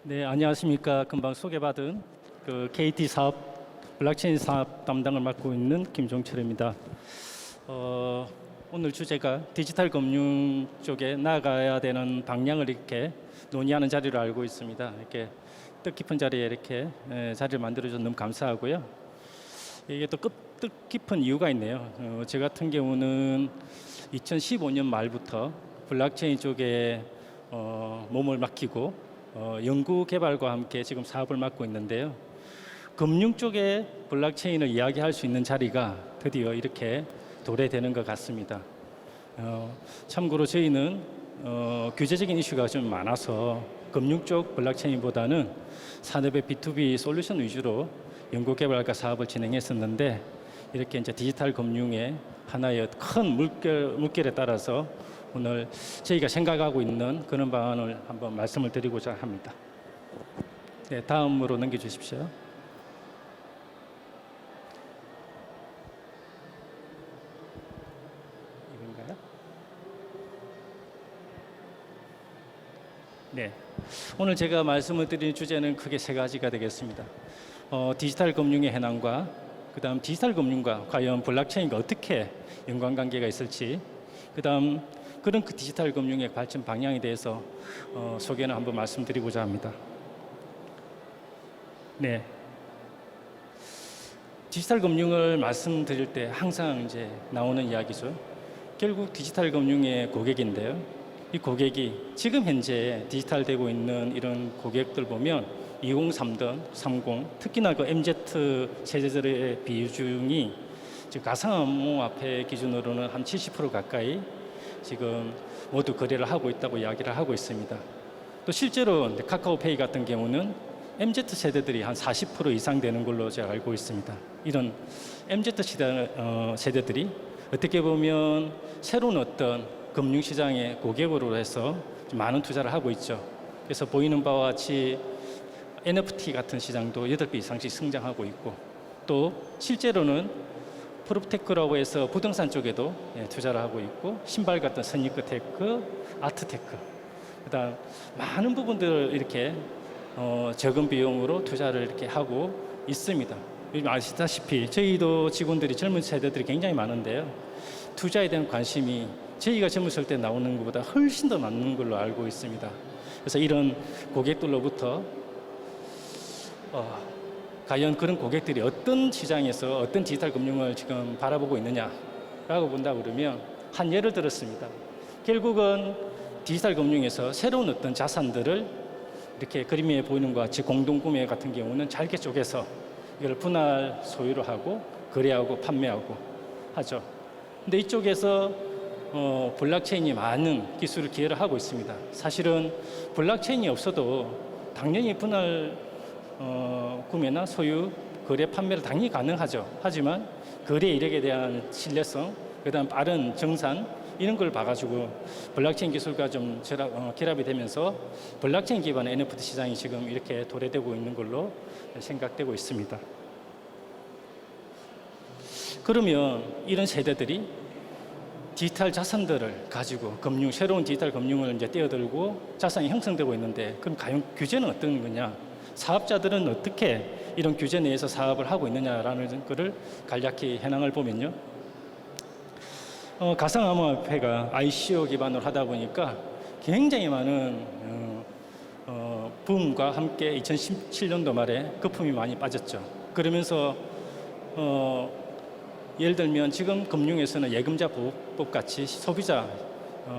네, 안녕하십니까. 금방 소개받은 KT 사업, 블록체인 사업 담당을 맡고 있는 김종철입니다. 오늘 주제가 디지털 금융 쪽에 나아가야 되는 방향을 이렇게 논의하는 자리로 알고 있습니다. 이렇게 뜻깊은 자리에 이렇게 자리를 만들어줘서 너무 감사하고요. 이게 또 뜻깊은 이유가 있네요. 저 같은 경우는 2015년 말부터 블록체인 쪽에 몸을 맡기고 연구 개발과 함께 지금 사업을 맡고 있는데요. 금융 쪽에 블록체인을 이야기할 수 있는 자리가 드디어 이렇게 도래되는 것 같습니다. 참고로 저희는 규제적인 이슈가 좀 많아서 금융 쪽 블록체인보다는 산업의 B2B 솔루션 위주로 연구 개발과 사업을 진행했었는데, 이렇게 이제 디지털 금융의 하나의 큰 물결에 따라서 오늘 저희가 생각하고 있는 그런 방안을 한번 말씀을 드리고자 합니다. 네, 다음으로 넘겨주십시오. 이건가요? 네, 오늘 제가 말씀을 드릴 주제는 크게 세 가지가 되겠습니다. 디지털 금융의 현황과 그다음 디지털 금융과 과연 블록체인과 어떻게 연관관계가 있을지, 그다음 그런 디지털 금융의 발전 방향에 대해서 소개는 한번 말씀드리고자 합니다. 네, 디지털 금융을 말씀드릴 때 항상 이제 나오는 이야기죠. 결국 디지털 금융의 고객인데요. 이 고객이 지금 현재 디지털되고 있는 이런 고객들 보면 2030, 30, 특히나 그 MZ 세대들의 비중이 지금 가상암호화폐 기준으로는 한 70% 가까이 지금 모두 거래를 하고 있다고 이야기를 하고 있습니다. 또 실제로 카카오페이 같은 경우는 MZ 세대들이 한 40% 이상 되는 걸로 제가 알고 있습니다. 이런 MZ 세대들이 어떻게 보면 새로운 어떤 금융시장의 고객으로 해서 많은 투자를 하고 있죠. 그래서 보이는 바와 같이 NFT 같은 시장도 8배 이상씩 성장하고 있고, 또 실제로는 프롭테크라고 해서 부동산 쪽에도 투자를 하고 있고, 신발 같은 스니커 테크, 아트 테크, 그다음 많은 부분들을 이렇게 적은 비용으로 투자를 이렇게 하고 있습니다. 요즘 아시다시피 저희도 직원들이 젊은 세대들이 굉장히 많은데요. 투자에 대한 관심이 저희가 젊었을 때 나오는 것보다 훨씬 더 많은 걸로 알고 있습니다. 그래서 이런 고객들로부터 과연 그런 고객들이 어떤 시장에서 어떤 디지털 금융을 지금 바라보고 있느냐라고 본다 그러면 한 예를 들었습니다. 결국은 디지털 금융에서 새로운 어떤 자산들을 이렇게 그림에 보이는 것 같이 공동구매 같은 경우는 잘게 쪼개서 이걸 분할 소유로 하고 거래하고 판매하고 하죠. 근데 이쪽에서 블록체인이 많은 기술을 기여를 하고 있습니다. 사실은 블록체인이 없어도 당연히 분할 구매나 소유, 거래, 판매를 당연히 가능하죠. 하지만 거래 이력에 대한 신뢰성, 그다음 빠른 정산 이런 걸 봐가지고 블록체인 기술과 좀 결합이 되면서 블록체인 기반의 NFT 시장이 지금 이렇게 도래되고 있는 걸로 생각되고 있습니다. 그러면 이런 세대들이 디지털 자산들을 가지고 새로운 디지털 금융을 이제 떼어들고 자산이 형성되고 있는데, 그럼 과연 규제는 어떤 거냐? 사업자들은 어떻게 이런 규제 내에서 사업을 하고 있느냐라는 것을 간략히 현황을 보면요. 가상암호화폐가 ICO 기반으로 하다 보니까 굉장히 많은 붐과 함께 2017년도 말에 거품이 많이 빠졌죠. 그러면서 예를 들면 지금 금융에서는 예금자 보호법 같이 소비자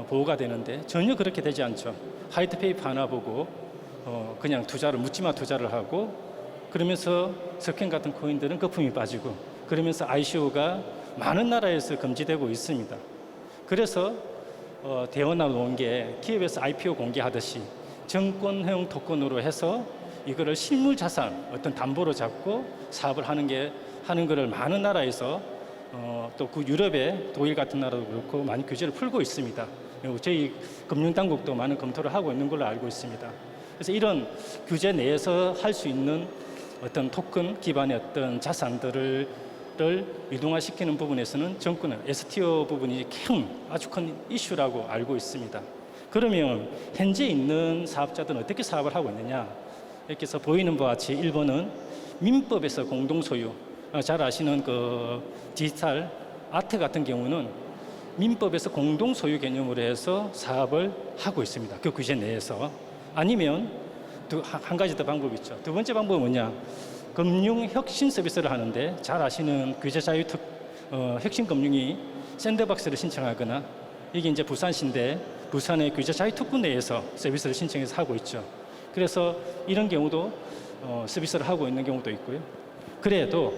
보호가 되는데 전혀 그렇게 되지 않죠. 화이트페이퍼 하나 보고 그냥 묻지마 투자를 하고, 그러면서 석행 같은 코인들은 거품이 빠지고, 그러면서 ICO가 많은 나라에서 금지되고 있습니다. 그래서 대원화 놓은 게 기업에서 IPO 공개하듯이 정권형 토큰으로 해서 이거를 실물 자산 어떤 담보로 잡고 사업을 하는 거를 많은 나라에서 또 그 유럽의 독일 같은 나라도 그렇고 많이 규제를 풀고 있습니다. 그리고 저희 금융당국도 많은 검토를 하고 있는 걸로 알고 있습니다. 그래서 이런 규제 내에서 할 수 있는 어떤 토큰 기반의 어떤 자산들을 유동화시키는 부분에서는 정권은 STO 부분이 아주 큰 이슈라고 알고 있습니다. 그러면 현재 있는 사업자들은 어떻게 사업을 하고 있느냐? 이렇게 해서 보이는 바와 같이 1번은 민법에서 공동소유, 잘 아시는 그 디지털 아트 같은 경우는 민법에서 공동소유 개념으로 해서 사업을 하고 있습니다. 그 규제 내에서. 아니면 한 가지 더 방법이 있죠. 두 번째 방법은 뭐냐? 금융 혁신 서비스를 하는데 잘 아시는 규제 자유 혁신 금융이 샌드박스를 신청하거나 이게 이제 부산시인데 부산의 규제 자유 특구 내에서 서비스를 신청해서 하고 있죠. 그래서 이런 경우도 서비스를 하고 있는 경우도 있고요. 그래도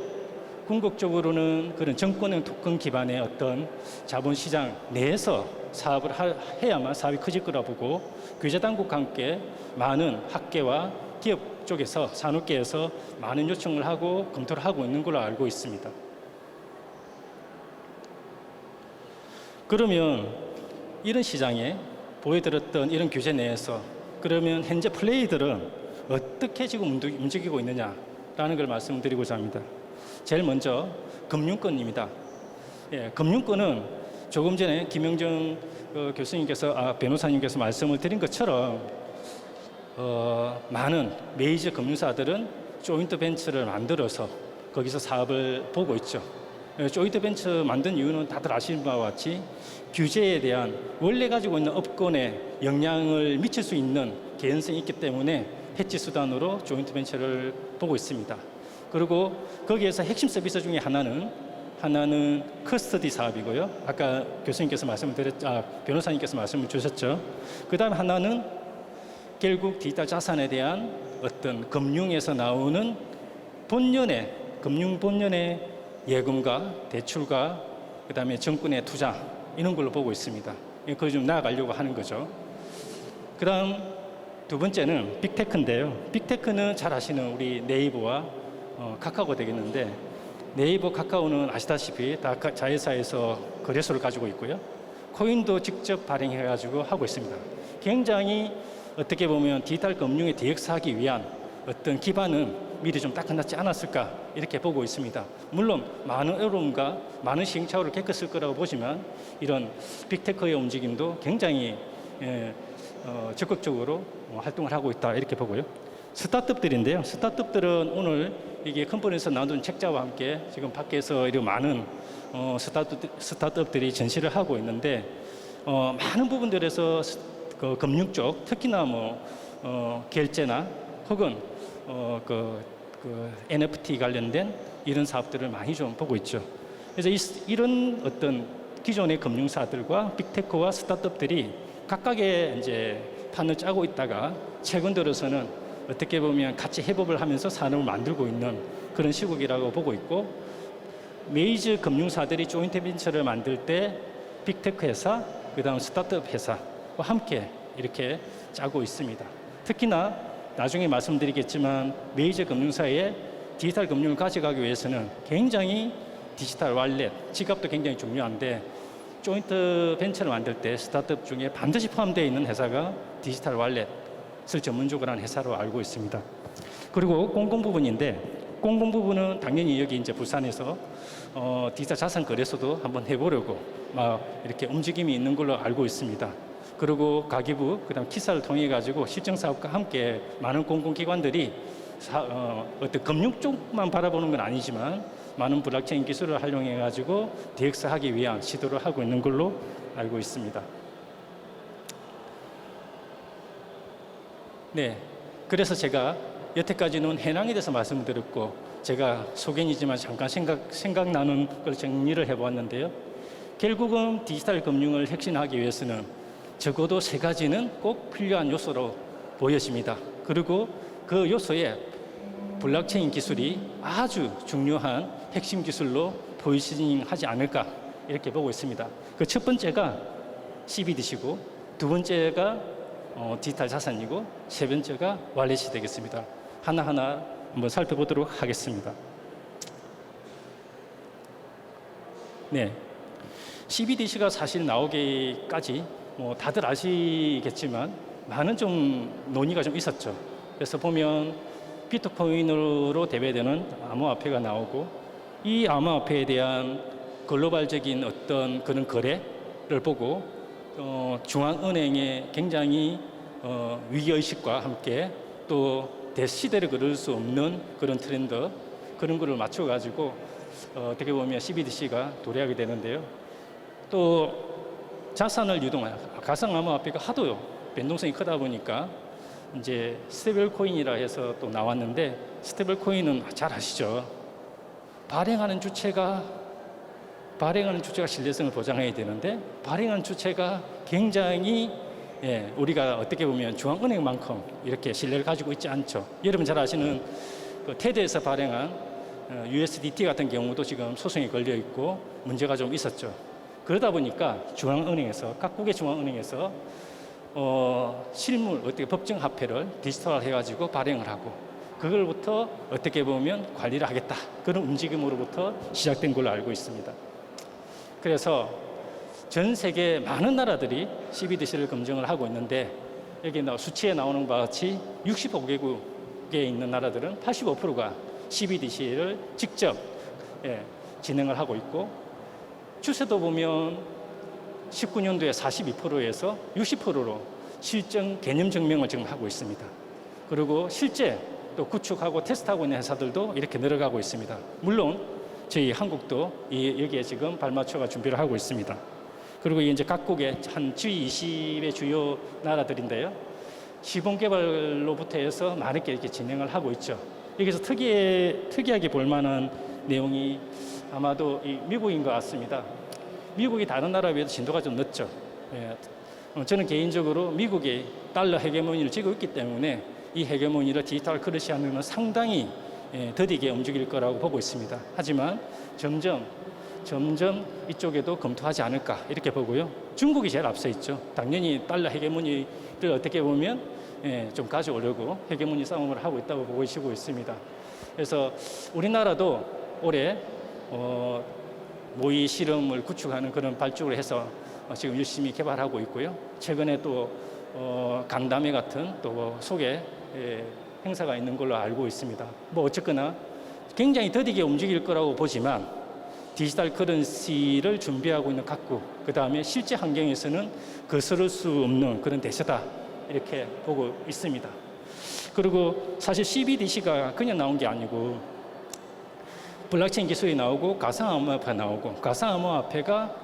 궁극적으로는 그런 정권형 토큰 기반의 어떤 자본시장 내에서 사업을 해야만 사업이 커질 거라 보고 규제당국과 함께 많은 학계와 기업 쪽에서 산업계에서 많은 요청을 하고 검토를 하고 있는 걸로 알고 있습니다. 그러면 이런 시장에 보여드렸던 이런 규제 내에서 그러면 현재 플레이들은 어떻게 지금 움직이고 있느냐라는 걸 말씀드리고자 합니다. 제일 먼저 금융권입니다. 예, 금융권은 조금 전에 김영정 변호사님께서 말씀을 드린 것처럼 많은 메이저 금융사들은 조인트 벤처를 만들어서 거기서 사업을 보고 있죠. 조인트 벤처 만든 이유는 다들 아시는 바와 같이 규제에 대한 원래 가지고 있는 업권에 영향을 미칠 수 있는 개연성이 있기 때문에 해치 수단으로 조인트 벤처를 보고 있습니다. 그리고 거기에서 핵심 서비스 중에 하나는 커스터디 사업이고요. 아까 변호사님께서 말씀을 주셨죠. 그 다음 하나는 결국 디지털 자산에 대한 어떤 금융에서 나오는 금융 본연의 예금과 대출과 그 다음에 정권의 투자 이런 걸로 보고 있습니다. 그걸 좀 나아가려고 하는 거죠. 그 다음 두 번째는 빅테크인데요. 빅테크는 잘 아시는 우리 네이버와 카카오가 되겠는데 네이버, 카카오는 아시다시피 다 자회사에서 거래소를 가지고 있고요. 코인도 직접 발행해가지고 하고 있습니다. 굉장히 어떻게 보면 디지털 금융에 DX하기 위한 어떤 기반은 미리 좀 닦아놨지 않았을까 이렇게 보고 있습니다. 물론 많은 어려움과 많은 시행착오를 겪었을 거라고 보지만 이런 빅테크의 움직임도 굉장히 적극적으로 활동을 하고 있다 이렇게 보고요. 스타트업들인데요. 스타트업들은 오늘 이게 컴퍼니에서 나눈 책자와 함께 지금 밖에서 이런 많은 스타트업들이 전시를 하고 있는데 많은 부분들에서 그 금융 쪽 특히나 결제나 혹은 NFT 관련된 이런 사업들을 많이 좀 보고 있죠. 그래서 이런 어떤 기존의 금융사들과 빅테크와 스타트업들이 각각의 이제 판을 짜고 있다가 최근 들어서는 어떻게 보면 같이 협업을 하면서 산업을 만들고 있는 그런 시국이라고 보고 있고 메이저 금융사들이 조인트 벤처를 만들 때 빅테크 회사, 그다음 스타트업 회사와 함께 이렇게 짜고 있습니다. 특히나 나중에 말씀드리겠지만 메이저 금융사의 디지털 금융을 가져가기 위해서는 굉장히 디지털 월렛, 지갑도 굉장히 중요한데 조인트 벤처를 만들 때 스타트업 중에 반드시 포함되어 있는 회사가 디지털 월렛을 전문적으로 하는 회사로 알고 있습니다. 그리고 공공 부분인데 공공 부분은 당연히 여기 이제 부산에서 디지털 자산 거래소도 한번 해보려고 막 이렇게 움직임이 있는 걸로 알고 있습니다. 그리고 가계부, 그다음 키사를 통해 가지고 실정 사업과 함께 많은 공공기관들이 어떤 금융 쪽만 바라보는 건 아니지만 많은 블록체인 기술을 활용해 가지고 DX 하기 위한 시도를 하고 있는 걸로 알고 있습니다. 네, 그래서 제가 여태까지는 해낭에 대해서 말씀을 드렸고 제가 소견이지만 잠깐 생각나는 걸 정리를 해보았는데요. 결국은 디지털 금융을 혁신하기 위해서는 적어도 세 가지는 꼭 필요한 요소로 보여집니다. 그리고 그 요소에 블록체인 기술이 아주 중요한 핵심 기술로 포지셔닝하지 않을까 이렇게 보고 있습니다. 그 첫 번째가 CBDC고 두 번째가 디지털 자산이고 세 번째가 월렛이 되겠습니다. 하나하나 한번 살펴보도록 하겠습니다. 네, CBDC가 사실 나오기까지 다들 아시겠지만 많은 좀 논의가 좀 있었죠. 그래서 보면 비트코인으로 대매되는 암호화폐가 나오고 이 암호화폐에 대한 글로벌적인 어떤 그런 거래를 보고 중앙은행의 굉장히 위기의식과 함께 또 대시대를 걸을 수 없는 그런 트렌드 그런 거를 맞춰가지고 어떻게 보면 CBDC가 도래하게 되는데요. 또 자산을 유동하는 가상암호화폐가 하도 변동성이 크다 보니까 이제 스테이블 코인이라 해서 또 나왔는데 스테이블 코인은 잘 아시죠? 발행하는 주체가 신뢰성을 보장해야 되는데 발행하는 주체가 굉장히 우리가 어떻게 보면 중앙은행만큼 이렇게 신뢰를 가지고 있지 않죠. 여러분 잘 아시는 그 테드에서 발행한 USDT 같은 경우도 지금 소송이 걸려 있고 문제가 좀 있었죠. 그러다 보니까 각국의 중앙은행에서 실물 어떻게 법정 화폐를 디지털화 해가지고 발행을 하고 그걸부터 어떻게 보면 관리를 하겠다 그런 움직임으로부터 시작된 걸로 알고 있습니다. 그래서 전 세계 많은 나라들이 CBDC를 검증을 하고 있는데 여기 수치에 나오는 바와 같이 65개국에 있는 나라들은 85%가 CBDC를 직접 진행을 하고 있고 추세도 보면 19년도에 42%에서 60%로 실증 개념 증명을 지금 하고 있습니다. 그리고 실제 또 구축하고 테스트하고 있는 회사들도 이렇게 늘어가고 있습니다. 물론 저희 한국도 여기에 지금 발맞춰가 준비를 하고 있습니다. 그리고 이제 각국의 한 G20의 주요 나라들인데요. 시범개발로부터 해서 많게 이렇게 진행을 하고 있죠. 여기서 특이하게 볼 만한 내용이 아마도 이 미국인 것 같습니다. 미국이 다른 나라에 비해서 진도가 좀 늦죠. 저는 개인적으로 미국이 달러 헤게모니를 쥐고 있기 때문에 이 헤게모니를 디지털 커런시하면 상당히 더디게 움직일 거라고 보고 있습니다. 하지만 점점 이쪽에도 검토하지 않을까 이렇게 보고요. 중국이 제일 앞서 있죠. 당연히 달러 헤게모니를 어떻게 보면 좀 가져오려고 헤게모니 싸움을 하고 있다고 보시고 있습니다. 그래서 우리나라도 올해 모의 실험을 구축하는 그런 발주를 해서 지금 열심히 개발하고 있고요. 최근에 또 간담회 같은 또 소개 행사가 있는 걸로 알고 있습니다. 뭐 어쨌거나 굉장히 더디게 움직일 거라고 보지만 디지털 커런시를 준비하고 있는 각국, 그 다음에 실제 환경에서는 거스를 수 없는 그런 대세다 이렇게 보고 있습니다. 그리고 사실 CBDC가 그냥 나온 게 아니고 블록체인 기술이 나오고 가상암호화폐가 나오고 가상암호화폐가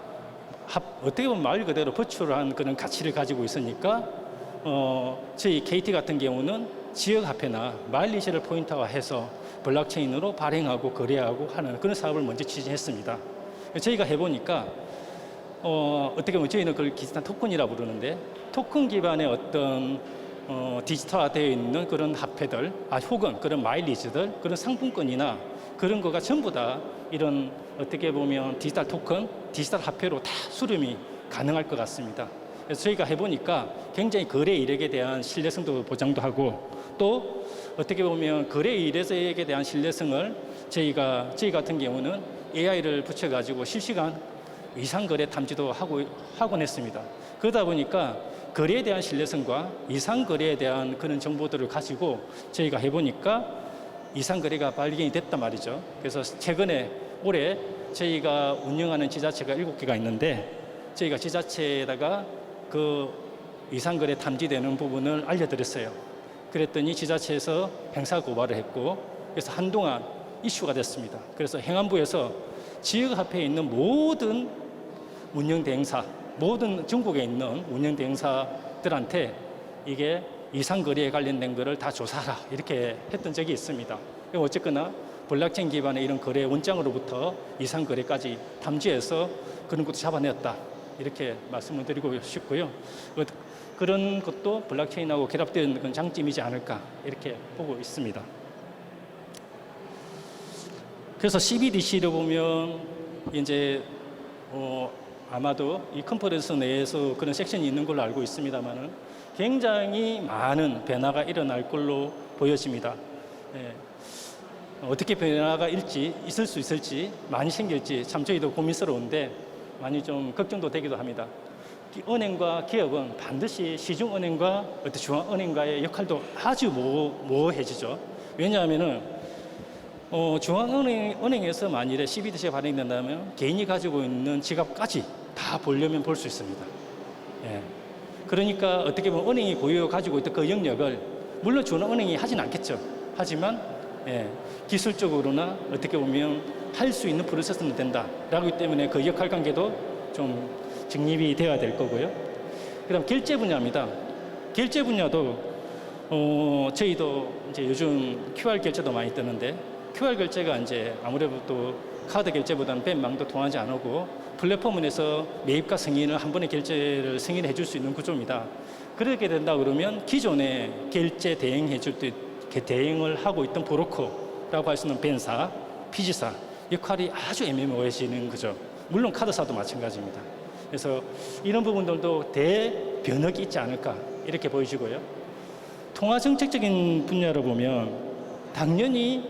어떻게 보면 말 그대로 버추얼한 그런 가치를 가지고 있으니까 저희 KT 같은 경우는 지역화폐나 마일리지를 포인트화해서 블록체인으로 발행하고 거래하고 하는 그런 사업을 먼저 추진했습니다. 저희가 해보니까 어떻게 보면 저희는 그걸 디지털 토큰이라 부르는데 토큰 기반의 어떤 디지털화되어 있는 그런 화폐들, 혹은 그런 마일리지들, 그런 상품권이나 그런 거가 전부 다 이런 어떻게 보면 디지털 토큰, 디지털 화폐로 다 수렴이 가능할 것 같습니다. 그래서 저희가 해보니까 굉장히 거래 이력에 대한 신뢰성도 보장도 하고 또 어떻게 보면 거래 이력에 대한 신뢰성을 저희 같은 경우는 AI를 붙여가지고 실시간 이상 거래 탐지도 하곤 했습니다. 그러다 보니까 거래에 대한 신뢰성과 이상 거래에 대한 그런 정보들을 가지고 저희가 해보니까 이상 거래가 발견이 됐단 말이죠. 그래서 최근에 올해 저희가 운영하는 지자체가 7개가 있는데 저희가 지자체에다가 그 이상 거래 탐지되는 부분을 알려드렸어요. 그랬더니 지자체에서 행사 고발을 했고 그래서 한동안 이슈가 됐습니다. 그래서 행안부에서 지역화폐에 있는 모든 운영대행사, 모든 전국에 있는 운영대행사들한테 이게 이상거래에 관련된 거를 다 조사하라 이렇게 했던 적이 있습니다. 어쨌거나 블록체인 기반의 이런 거래 원장으로부터 이상거래까지 탐지해서 그런 것도 잡아냈다 이렇게 말씀을 드리고 싶고요. 그런 것도 블록체인하고 결합된 그런 장점이지 않을까 이렇게 보고 있습니다. 그래서 CBDC를 보면 이제 아마도 이 컨퍼런스 내에서 그런 섹션이 있는 걸로 알고 있습니다만은 굉장히 많은 변화가 일어날 걸로 보여집니다. 어떻게 변화가 있을 수 있을지 많이 생길지 참 저희도 고민스러운데 많이 좀 걱정도 되기도 합니다. 은행과 기업은 반드시 시중은행과 어떤 중앙은행과의 역할도 아주 모호해지죠. 왜냐하면은 중앙은행에서 만일에 CBDC가 발행된다면 개인이 가지고 있는 지갑까지 다 보려면 볼 수 있습니다. 예. 그러니까 어떻게 보면 은행이 고유 가지고 있던 그 영역을 물론 주는 은행이 하진 않겠죠. 하지만 예, 기술적으로나 어떻게 보면 할 수 있는 프로세스는 된다라고 하기 때문에 그 역할 관계도 좀 정립이 되어야 될 거고요. 그다음 결제 분야입니다. 결제 분야도 저희도 이제 요즘 QR 결제도 많이 뜨는데 QR 결제가 이제 아무래도 또 카드 결제보다는 벤망도 통하지 않고 플랫폼에서 매입과 승인을 한 번에 결제를 승인해 줄 수 있는 구조입니다. 그렇게 된다 그러면 기존에 결제 대행해 줄 때 대행을 하고 있던 브로커라고 할 수 있는 벤사, 피지사 역할이 아주 애매모호해지는 거죠. 물론 카드사도 마찬가지입니다. 그래서 이런 부분들도 대변혁이 있지 않을까 이렇게 보여지고요. 통화 정책적인 분야로 보면 당연히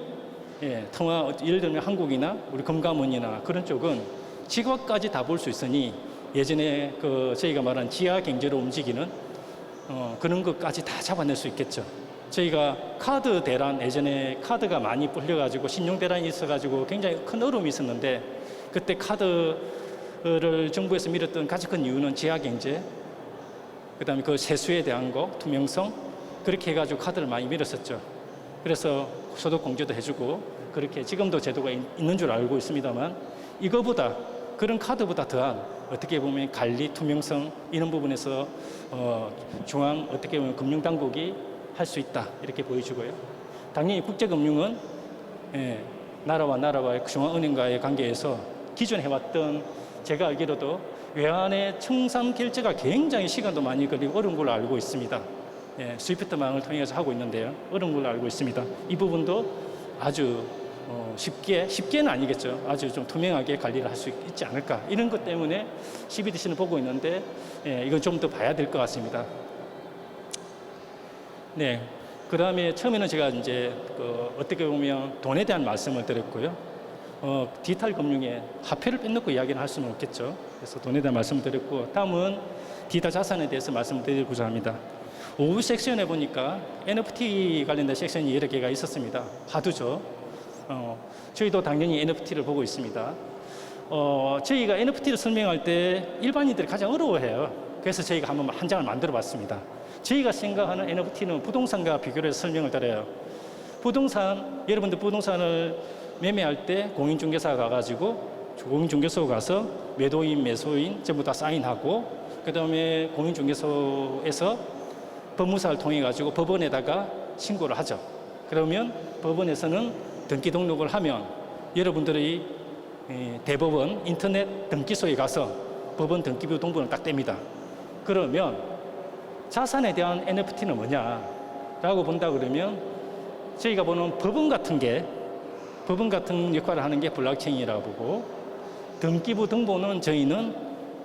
통화 예를 들면 한국이나 우리 금감원이나 그런 쪽은 직업까지 다 볼 수 있으니 예전에 그 저희가 말한 지하 경제로 움직이는 그런 것까지 다 잡아낼 수 있겠죠. 저희가 카드 대란 예전에 카드가 많이 불려가지고 신용 대란이 있어가지고 굉장히 큰 어려움이 있었는데 그때 카드를 정부에서 밀었던 가장 큰 이유는 지하 경제, 그다음에 그 세수에 대한 거, 투명성 그렇게 해가지고 카드를 많이 밀었었죠. 그래서 소득 공제도 해주고 그렇게 지금도 제도가 있는 줄 알고 있습니다만 이거보다 그런 카드보다 더한 어떻게 보면 관리 투명성 이런 부분에서 중앙 어떻게 보면 금융당국이 할 수 있다 이렇게 보여지고요. 당연히 국제금융은 나라와 나라와의 중앙은행과의 관계에서 기존 해왔던 제가 알기로도 외환의 청산 결제가 굉장히 시간도 많이 걸리고 어려운 걸로 알고 있습니다. 스위프트망을 통해서 하고 있는데요. 어려운 걸로 알고 있습니다. 이 부분도 아주 쉽게는 아니겠죠. 아주 좀 투명하게 관리를 할 수 있지 않을까. 이런 것 때문에 CBDC는 보고 있는데 이건 좀 더 봐야 될 것 같습니다. 네. 그 다음에 처음에는 제가 이제 어떻게 보면 돈에 대한 말씀을 드렸고요. 디지털 금융에 화폐를 빼놓고 이야기를 할 수는 없겠죠. 그래서 돈에 대한 말씀을 드렸고 다음은 디지털 자산에 대해서 말씀을 드리고자 합니다. 오후 섹션에 보니까 NFT 관련된 섹션이 여러 개가 있었습니다. 화두죠. 저희도 당연히 NFT를 보고 있습니다. 저희가 NFT를 설명할 때 일반인들이 가장 어려워해요. 그래서 저희가 한번 한 장을 만들어 봤습니다. 저희가 생각하는 NFT는 부동산과 비교를 해서 설명을 드려요. 부동산, 여러분들 부동산을 매매할 때 공인중개사가 가가지고 공인중개소 가서 매도인, 매수인 전부 다 사인하고 그 다음에 공인중개소에서 법무사를 통해 가지고 법원에다가 신고를 하죠. 그러면 법원에서는 등기 등록을 하면 여러분들이 대법원 인터넷 등기소에 가서 법원 등기부 등본을 딱 뗍니다. 그러면 자산에 대한 NFT는 뭐냐라고 본다 그러면 저희가 보는 법원 같은 역할을 하는 게 블록체인이라고 보고 등기부 등본은 저희는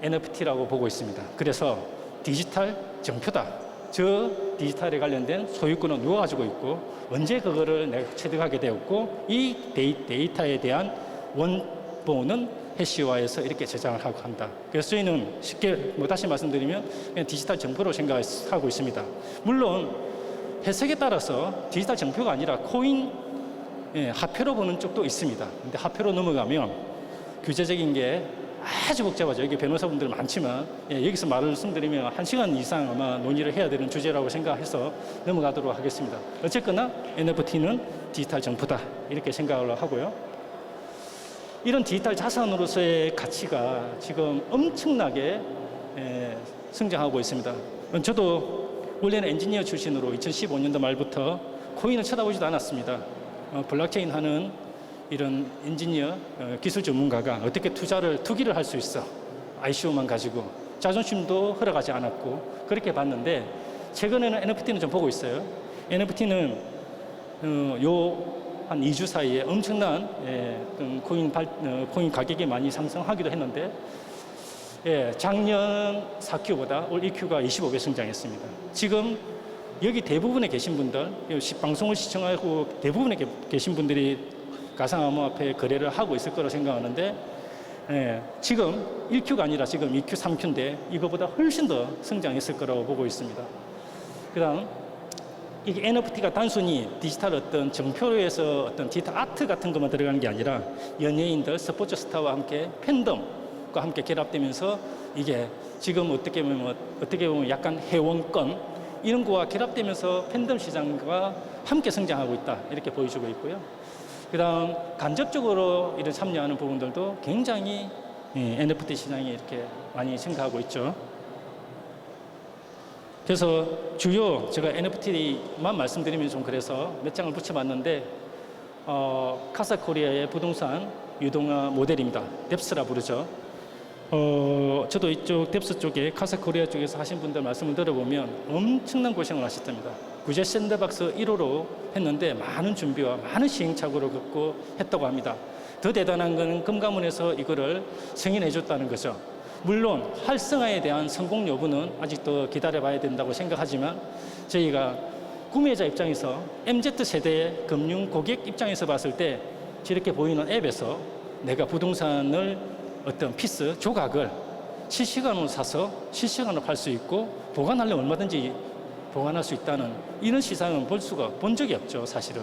NFT라고 보고 있습니다. 그래서 디지털 정표다. 저 디지털에 관련된 소유권은 누가 가지고 있고 언제 그거를 내가 취득하게 되었고 이 데이터에 대한 원본은 해시화해서 이렇게 저장을 하고 한다. 그래서 저희는 쉽게 다시 말씀드리면 그냥 디지털 정표로 생각하고 있습니다. 물론 해석에 따라서 디지털 정표가 아니라 코인 화폐로 보는 쪽도 있습니다. 근데 화폐로 넘어가면 규제적인 게 아주 복잡하죠. 여기 변호사분들 많지만 여기서 말씀드리면 1시간 이상 아마 논의를 해야 되는 주제라고 생각해서 넘어가도록 하겠습니다. 어쨌거나 NFT는 디지털 정보다 이렇게 생각을 하고요. 이런 디지털 자산으로서의 가치가 지금 엄청나게 성장하고 있습니다. 저도 원래는 엔지니어 출신으로 2015년도 말부터 코인을 쳐다보지도 않았습니다. 블록체인 하는 이런 엔지니어 기술 전문가가 어떻게 투기를 할 수 있어 ICO만 가지고 자존심도 허락하지 않았고 그렇게 봤는데 최근에는 NFT는 좀 보고 있어요. NFT는 한 2주 사이에 엄청난 코인 가격이 많이 상승하기도 했는데 작년 4Q보다 올 2Q가 25배 성장했습니다. 지금 여기 대부분에 계신 분들 방송을 시청하고 대부분에 계신 분들이 가상암호화폐 거래를 하고 있을 거라고 생각하는데 지금 1Q가 아니라 지금 2Q, 3Q인데 이거보다 훨씬 더 성장했을 거라고 보고 있습니다. 그다음 이게 NFT가 단순히 디지털 어떤 정표에서 어떤 디지털 아트 같은 것만 들어가는 게 아니라 연예인들, 스포츠 스타와 함께 팬덤과 함께 결합되면서 이게 지금 어떻게 보면 약간 회원권 이런 거와 결합되면서 팬덤 시장과 함께 성장하고 있다 이렇게 보여주고 있고요. 그다음 간접적으로 이런 참여하는 부분들도 굉장히 NFT 시장이 이렇게 많이 증가하고 있죠. 그래서 주요 제가 NFT만 말씀드리면 좀 그래서 몇 장을 붙여봤는데 카사코리아의 부동산 유동화 모델입니다. 뎁스라 부르죠. 저도 이쪽 뎁스 쪽에 카사코리아 쪽에서 하신 분들 말씀을 들어보면 엄청난 고생을 하셨답니다. 구제 샌드박스 1호로 했는데 많은 준비와 많은 시행착오를 겪고 했다고 합니다. 더 대단한 것은 금감원에서 이거를 승인해 줬다는 거죠. 물론 활성화에 대한 성공 여부는 아직도 기다려봐야 된다고 생각하지만 저희가 구매자 입장에서 MZ세대 금융 고객 입장에서 봤을 때 저렇게 보이는 앱에서 내가 부동산을 어떤 피스, 조각을 실시간으로 사서 실시간으로 팔 수 있고 보관하려면 얼마든지 보관할 수 있다는 이런 시장은 본 적이 없죠, 사실은.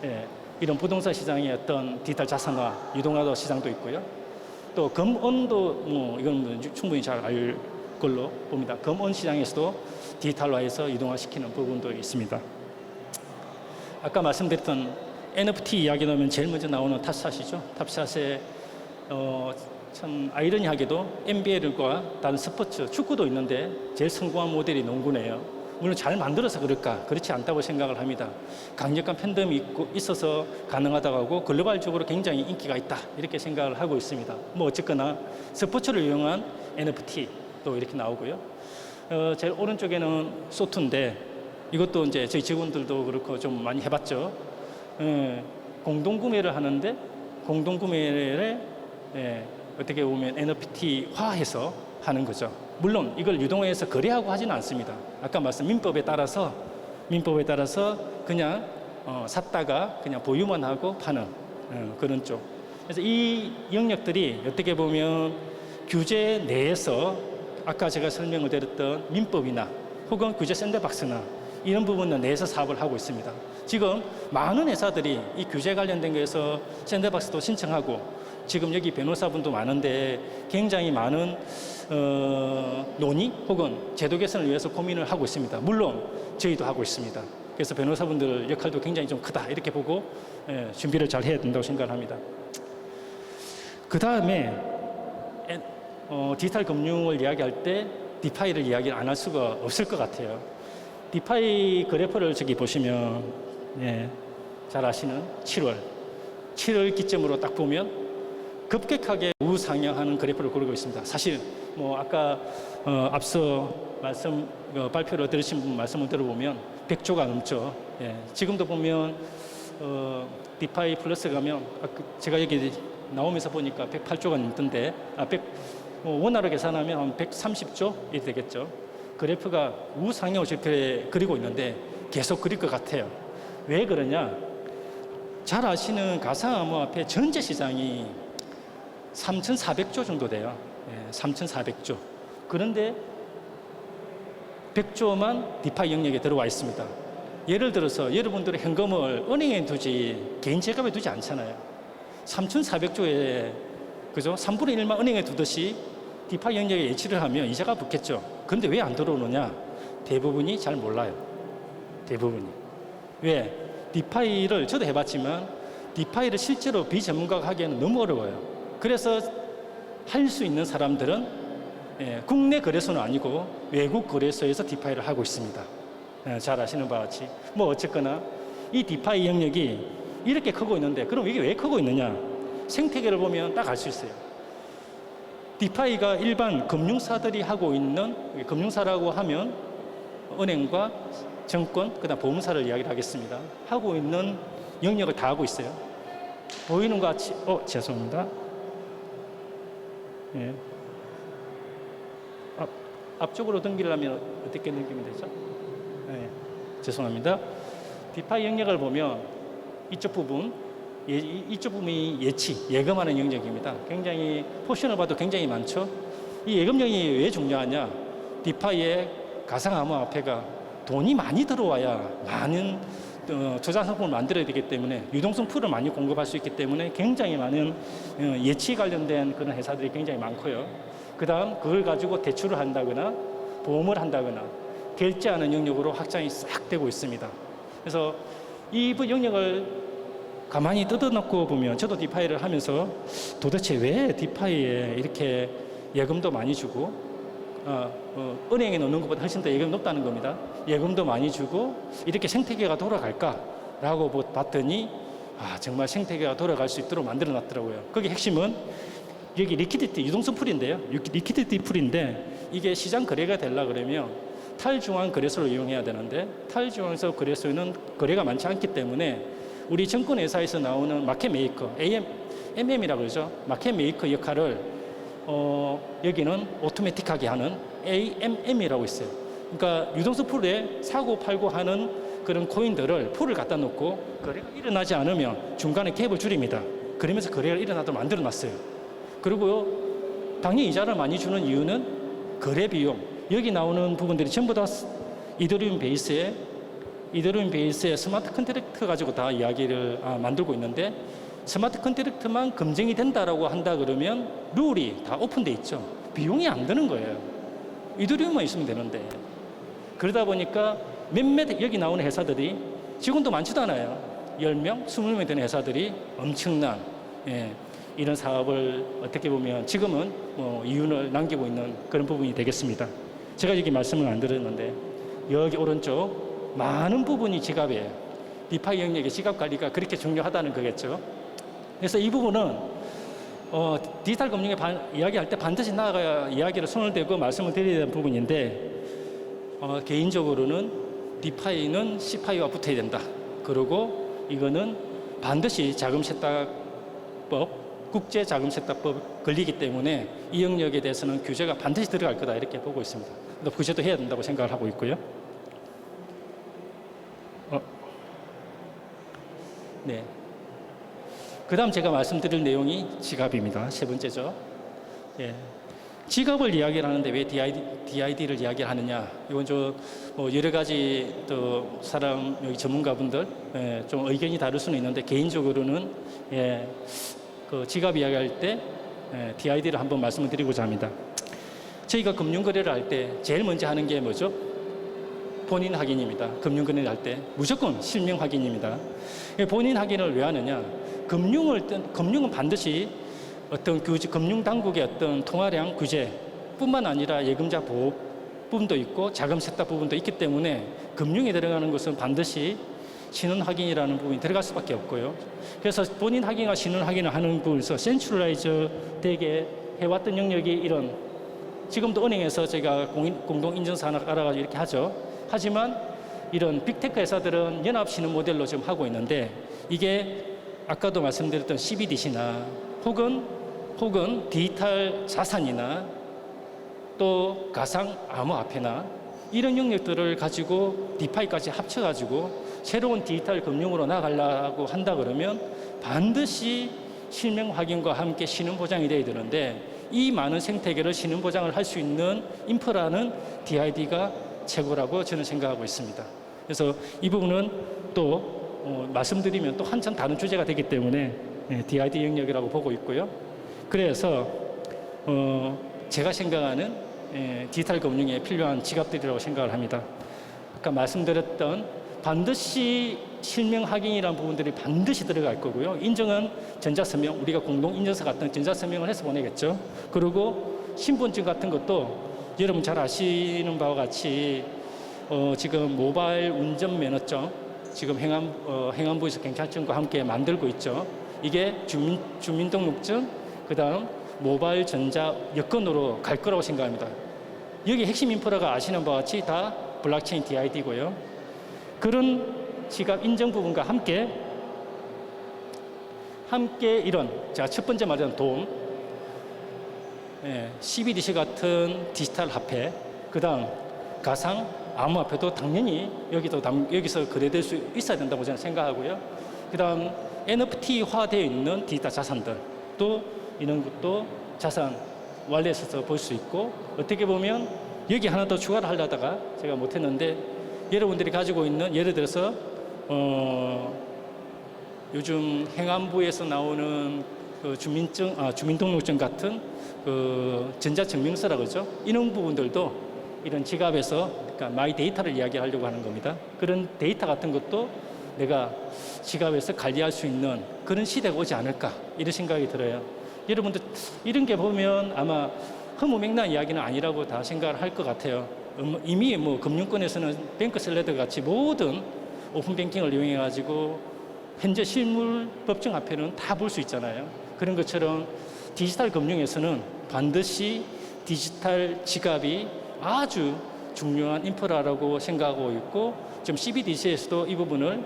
예, 이런 부동산 시장의 어떤 디지털 자산화, 유동화 시장도 있고요. 또 금언도 이건 충분히 잘 알 걸로 봅니다. 금언 시장에서도 디지털화해서 유동화시키는 부분도 있습니다. 아까 말씀드렸던 NFT 이야기 나오면 제일 먼저 나오는 탑샷이죠. 탑샷에 참 아이러니하게도 NBA과 다른 스포츠, 축구도 있는데 제일 성공한 모델이 농구네요. 물론 잘 만들어서 그럴까? 그렇지 않다고 생각을 합니다. 강력한 팬덤이 있어서 가능하다고 하고 글로벌적으로 굉장히 인기가 있다 이렇게 생각을 하고 있습니다. 뭐 어쨌거나 스포츠를 이용한 NFT도 이렇게 나오고요. 제일 오른쪽에는 소투인데 이것도 이제 저희 직원들도 그렇고 좀 많이 해봤죠. 공동구매를 하는데 공동구매를 어떻게 보면 NFT화해서 하는 거죠. 물론 이걸 유동화해서 거래하고 하지는 않습니다. 아까 말씀 민법에 따라서 그냥 샀다가 그냥 보유만 하고 파는 그런 쪽. 그래서 이 영역들이 어떻게 보면 규제 내에서 아까 제가 설명을 드렸던 민법이나 혹은 규제 샌드박스나 이런 부분은 내에서 사업을 하고 있습니다. 지금 많은 회사들이 이 규제 관련된 거에서 샌드박스도 신청하고 지금 여기 변호사분도 많은데 굉장히 많은 논의 혹은 제도 개선을 위해서 고민을 하고 있습니다. 물론 저희도 하고 있습니다. 그래서 변호사분들 역할도 굉장히 좀 크다 이렇게 보고 준비를 잘 해야 된다고 생각을 합니다. 그 다음에 디지털 금융을 이야기할 때 디파이를 이야기 안 할 수가 없을 것 같아요. 디파이 그래프를 저기 보시면 잘 아시는 7월 기점으로 딱 보면 급격하게 우상향하는 그래프를 그리고 있습니다. 사실 뭐 아까 앞서 발표를 들으신 분 말씀을 들어보면 100조가 넘죠. 지금도 보면 디파이 플러스 가면 제가 여기 나오면서 보니까 108조가 넘던데 원화로 계산하면 한 130조 이 되겠죠. 그래프가 우상향을 그리고 있는데 계속 그릴 것 같아요. 왜 그러냐? 잘 아시는 가상암호화폐 전체 시장이 3,400조 정도 돼요. 3,400조. 그런데 100조만 디파이 영역에 들어와 있습니다. 예를 들어서 여러분들의 현금을 은행에 두지 개인 지갑에 두지 않잖아요. 3,400조에 그죠? 3분의 1만 은행에 두듯이 디파이 영역에 예치를 하면 이자가 붙겠죠. 그런데 왜 안 들어오느냐? 대부분이 잘 몰라요. 대부분이. 왜? 디파이를 저도 해봤지만 디파이를 실제로 비전문가가 하기에는 너무 어려워요. 그래서 할 수 있는 사람들은 국내 거래소는 아니고 외국 거래소에서 디파이를 하고 있습니다. 잘 아시는 바와 같이. 뭐 어쨌거나 이 디파이 영역이 이렇게 크고 있는데 그럼 이게 왜 크고 있느냐? 생태계를 보면 딱 알 수 있어요. 디파이가 일반 금융사들이 하고 있는, 금융사라고 하면 은행과 정권, 그다음 보험사를 이야기를 하겠습니다. 하고 있는 영역을 다 하고 있어요. 보이는 것 같이, 죄송합니다. 앞쪽으로 넘기려면 어떻게 넘기면 되죠? 죄송합니다. 디파이 영역을 보면 이쪽 부분이 예금하는 영역입니다. 굉장히 포션을 봐도 굉장히 많죠. 이 예금령이 왜 중요하냐? 디파이의 가상암호화폐가 돈이 많이 들어와야 많은 투자 상품을 만들어야 되기 때문에 유동성 풀을 많이 공급할 수 있기 때문에 굉장히 많은 예치 관련된 그런 회사들이 굉장히 많고요. 그다음 그걸 가지고 대출을 한다거나 보험을 한다거나 결제하는 영역으로 확장이 싹 되고 있습니다. 그래서 이 영역을 가만히 뜯어놓고 보면 저도 디파이를 하면서 도대체 왜 디파이에 이렇게 예금도 많이 주고 은행에 넣는 것보다 훨씬 더 예금이 높다는 겁니다. 예금도 많이 주고 이렇게 생태계가 돌아갈까라고 봤더니 정말 생태계가 돌아갈 수 있도록 만들어 놨더라고요. 거기 핵심은 여기 리퀴디티 유동성 풀인데요. 리퀴디티 풀인데 이게 시장 거래가 되려고 그러면 탈중앙 거래소를 이용해야 되는데 탈중앙 거래소는 거래가 많지 않기 때문에 우리 증권회사에서 나오는 마켓 메이커, MM이라고 그러죠. 마켓 메이커 역할을 여기는 오토매틱하게 하는 AMM이라고 있어요. 그러니까 유동성 풀에 사고 팔고 하는 그런 코인들을 풀을 갖다 놓고 거래가 일어나지 않으면 중간에 갭을 줄입니다. 그러면서 거래가 일어나도록 만들어 놨어요. 그리고 당연히 이자를 많이 주는 이유는 거래 비용. 여기 나오는 부분들이 전부 다 이더리움 베이스의 스마트 컨트랙트 가지고 다 이야기를 만들고 있는데 스마트 컨트랙트만 검증이 된다라고 한다 그러면 룰이 다 오픈돼 있죠. 비용이 안 드는 거예요. 이더리움만 있으면 되는데 그러다 보니까 몇몇 여기 나오는 회사들이 직원도 많지도 않아요. 10명, 20명 되는 회사들이 엄청난 이런 사업을 어떻게 보면 지금은 이윤을 남기고 있는 그런 부분이 되겠습니다. 제가 여기 말씀을 안 드렸는데 여기 오른쪽 많은 부분이 지갑이에요. 디파이 영역의 지갑 관리가 그렇게 중요하다는 거겠죠. 그래서 이 부분은 디지털 금융에 이야기할 때 반드시 나아가야 이야기를 손을 대고 말씀을 드려야 되는 부분인데 개인적으로는 디파이는 CFI와 붙어야 된다. 그리고 이거는 반드시 자금세탁법 국제자금세탁법 걸리기 때문에 이 영역에 대해서는 규제가 반드시 들어갈 거다 이렇게 보고 있습니다. 규제도 해야 된다고 생각을 하고 있고요. 네. 그다음 제가 말씀드릴 내용이 지갑입니다. 세 번째죠. 예. 지갑을 이야기를 하는데 왜 DID를 이야기를 하느냐? 이건 여러 가지 또 사람 여기 전문가분들 좀 의견이 다를 수는 있는데 개인적으로는 그 지갑 이야기할 때 DID를 한번 말씀을 드리고자 합니다. 저희가 금융거래를 할 때 제일 먼저 하는 게 뭐죠? 본인 확인입니다. 금융거래를 할 때 무조건 실명 확인입니다. 본인 확인을 왜 하느냐? 금융은 반드시 어떤 금융당국의 어떤 통화량 규제뿐만 아니라 예금자 보호 부분도 있고 자금 세탁 부분도 있기 때문에 금융에 들어가는 것은 반드시 신원 확인이라는 부분이 들어갈 수밖에 없고요. 그래서 본인 확인과 신원 확인을 하는 부분에서 센트럴라이저 되게 해왔던 영역이 이런 지금도 은행에서 제가 공동 인증서 하나 깔아가지고 이렇게 하죠. 하지만 이런 빅테크 회사들은 연합 신원 모델로 지금 하고 있는데 이게 아까도 말씀드렸던 CBDC나 혹은 디지털 자산이나 또 가상 암호화폐나 이런 영역들을 가지고 디파이까지 합쳐가지고 새로운 디지털 금융으로 나가려고 한다 그러면 반드시 실명 확인과 함께 신원 보장이 돼야 되는데 이 많은 생태계를 신원 보장을 할 수 있는 인프라는 DID가 최고라고 저는 생각하고 있습니다. 그래서 이 부분은 또 말씀드리면 또 한참 다른 주제가 되기 때문에 DID 영역이라고 보고 있고요. 그래서 제가 생각하는 디지털 금융에 필요한 지갑들이라고 생각을 합니다. 아까 말씀드렸던 반드시 실명 확인이라는 부분들이 반드시 들어갈 거고요. 인증은 전자서명, 우리가 공동 인증서 같은 전자서명을 해서 보내겠죠. 그리고 신분증 같은 것도 여러분 잘 아시는 바와 같이 지금 모바일 운전면허증 지금 행안부에서 경찰청과 함께 만들고 있죠. 이게 주민등록증, 그다음 모바일 전자 여권으로 갈 거라고 생각합니다. 여기 핵심 인프라가 아시는 바와 같이 다 블록체인 DID고요. 그런 지갑 인증 부분과 함께 이런 제가 첫 번째 말한 돈, CBDC 같은 디지털 화폐, 그다음 가상 암호화폐도 당연히 여기서 거래될 수 있어야 된다고 저는 생각하고요. 그다음 NFT화되어 있는 디지털 자산들 또 이런 것도 자산 wallet에서 볼 수 있고 어떻게 보면 여기 하나 더 추가를 하려다가 제가 못했는데 여러분들이 가지고 있는 예를 들어서 요즘 행안부에서 나오는 그 주민등록증 같은 그 전자증명서라 그러죠. 이런 부분들도 이런 지갑에서 그러니까 마이 데이터를 이야기하려고 하는 겁니다. 그런 데이터 같은 것도 내가 지갑에서 관리할 수 있는 그런 시대가 오지 않을까 이런 생각이 들어요. 여러분들 이런 게 보면 아마 허무맹랑한 이야기는 아니라고 다 생각을 할 것 같아요. 이미 뭐 금융권에서는 뱅크샐러드 같이 모든 오픈 뱅킹을 이용해 가지고 현재 실물 법정 화폐는 다 볼 수 있잖아요. 그런 것처럼 디지털 금융에서는 반드시 디지털 지갑이 아주 중요한 인프라라고 생각하고 있고 지금 CBDC에서도 이 부분을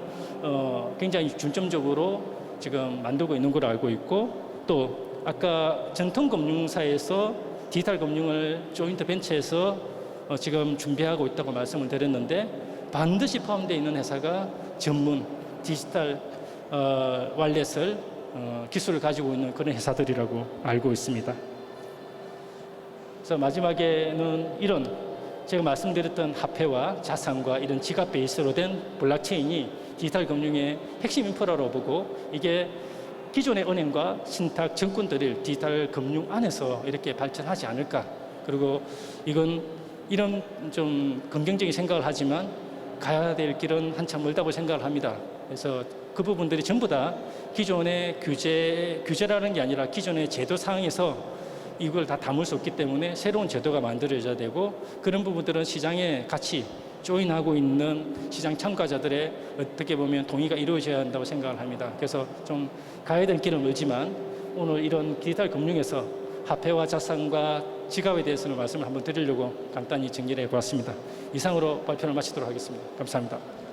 굉장히 중점적으로 지금 만들고 있는 걸로 알고 있고 또 아까 전통금융사에서 디지털 금융을 조인트 벤처에서 지금 준비하고 있다고 말씀을 드렸는데 반드시 포함되어 있는 회사가 전문 디지털 월렛을 기술을 가지고 있는 그런 회사들이라고 알고 있습니다. 그래서 마지막에는 이런 제가 말씀드렸던 화폐와 자산과 이런 지갑 베이스로 된 블록체인이 디지털 금융의 핵심 인프라로 보고 이게 기존의 은행과 신탁 증권들을 디지털 금융 안에서 이렇게 발전하지 않을까. 그리고 이건 이런 좀 긍정적인 생각을 하지만 가야 될 길은 한참 멀다고 생각을 합니다. 그래서 그 부분들이 전부 다 기존의 규제라는 게 아니라 기존의 제도 상에서 이걸 다 담을 수 없기 때문에 새로운 제도가 만들어져야 되고 그런 부분들은 시장에 같이 조인하고 있는 시장 참가자들의 어떻게 보면 동의가 이루어져야 한다고 생각을 합니다. 그래서 좀 가야 될 길은 멀지만 오늘 이런 디지털 금융에서 화폐와 자산과 지갑에 대해서는 말씀을 한번 드리려고 간단히 정리를 해보았습니다. 이상으로 발표를 마치도록 하겠습니다. 감사합니다.